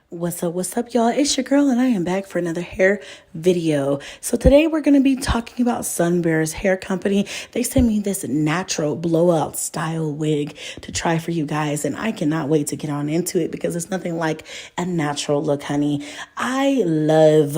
What's up, y'all? It's your girl, and I am back for another hair video. So today we're going to be talking about Sunber's hair company. They sent me this natural blowout style wig to try for you guys, and I cannot wait to get on into it because it's nothing like a natural look, honey. I love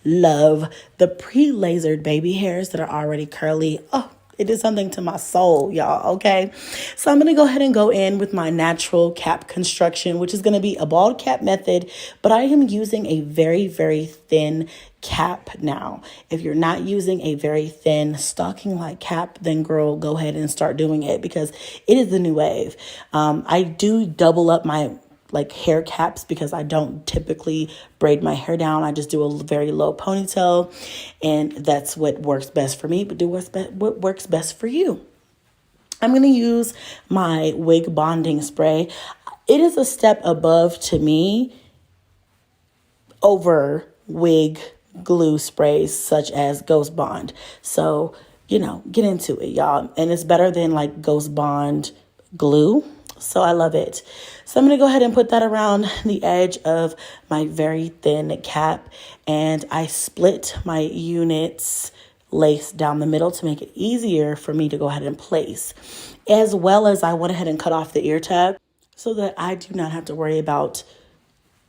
the pre-lasered baby hairs that are already curly. Oh, it did something to my soul, y'all, okay? So I'm going to go ahead and go in with my natural cap construction, which is going to be a bald cap method, but I am using a very, very thin cap now. If you're not using a very thin stocking-like cap, then girl, go ahead and start doing it because it is the new wave. I do double up my hair caps because I don't typically braid my hair down. I just do a very low ponytail, and that's what works best for me, but do what works best for you. I'm going to use my wig bonding spray. It is a step above to me over wig glue sprays such as Ghost Bond. So, get into it, y'all. And it's better than Ghost Bond glue. So I love it. So I'm going to go ahead and put that around the edge of my very thin cap. And I split my unit's lace down the middle to make it easier for me to go ahead and place. As well as I went ahead and cut off the ear tab so that I do not have to worry about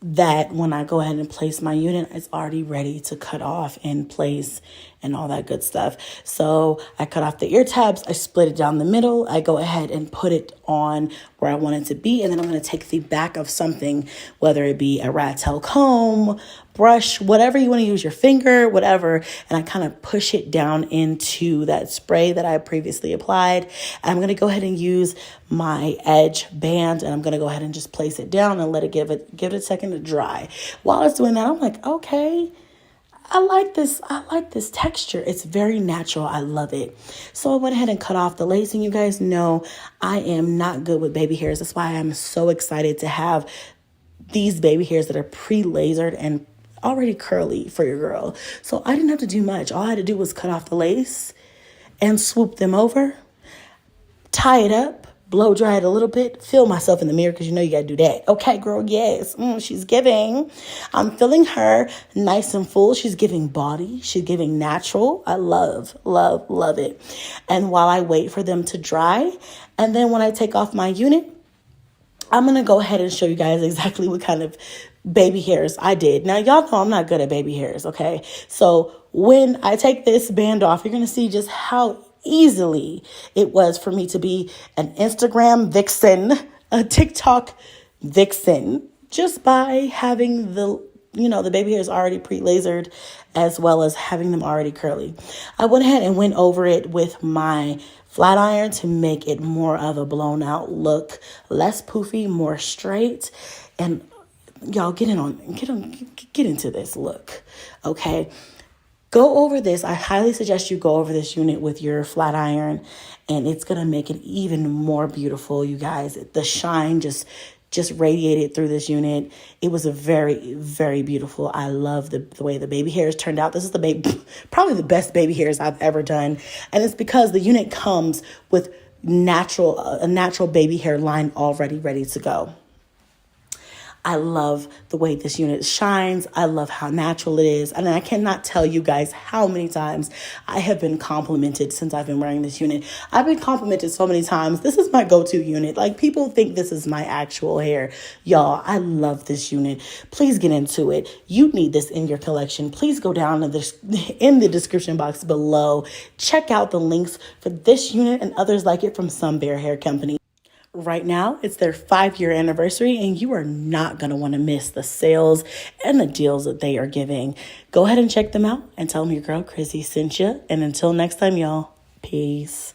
that when I go ahead and place my unit, it's already ready to cut off and place and all that good stuff. So I cut off the ear tabs, I split it down the middle, I go ahead and put it on where I want it to be, and then I'm going to take the back of something, whether it be a rat tail comb, brush, whatever you want to use, your finger, whatever, and I kind of push it down into that spray that I previously applied. And I'm going to go ahead and use my edge band, and I'm going to go ahead and just place it down and let it give it a second to dry. While I was doing that, I'm like, okay, I like this texture. It's very natural. I love it. So I went ahead and cut off the lace, and you guys know I am not good with baby hairs. That's why I'm so excited to have these baby hairs that are pre-lasered and already curly for your girl. So I didn't have to do much. All I had to do was cut off the lace and swoop them over, tie it up, blow dry it a little bit, feel myself in the mirror because you got to do that. Okay, girl, yes, she's giving. I'm feeling her nice and full. She's giving body. She's giving natural. I love it. And while I wait for them to dry, and then when I take off my unit, I'm going to go ahead and show you guys exactly what kind of baby hairs I did. Now, y'all know I'm not good at baby hairs, okay? So when I take this band off, you're going to see just how easily it was for me to be an Instagram vixen, a TikTok vixen, just by having the baby hairs already pre-lasered as well as having them already curly. I went ahead and went over it with my flat iron to make it more of a blown out look, less poofy, more straight. And y'all get into this look. Okay. Go over this. I highly suggest you go over this unit with your flat iron, and it's going to make it even more beautiful, you guys. The shine just radiated through this unit. It was a very, very beautiful. I love the way the baby hairs turned out. This is probably the best baby hairs I've ever done. And it's because the unit comes with a natural baby hair line already ready to go. I love the way this unit shines. I love how natural it is. And I cannot tell you guys how many times I have been complimented since I've been wearing this unit. I've been complimented so many times. This is my go-to unit. People think this is my actual hair. Y'all, I love this unit. Please get into it. You need this in your collection. Please go down in the description box below. Check out the links for this unit and others like it from Sunber Hair Company. Right now, it's their 5-year anniversary, and you are not going to want to miss the sales and the deals that they are giving. Go ahead and check them out and tell them your girl Chrissy sent you. And until next time, y'all, peace.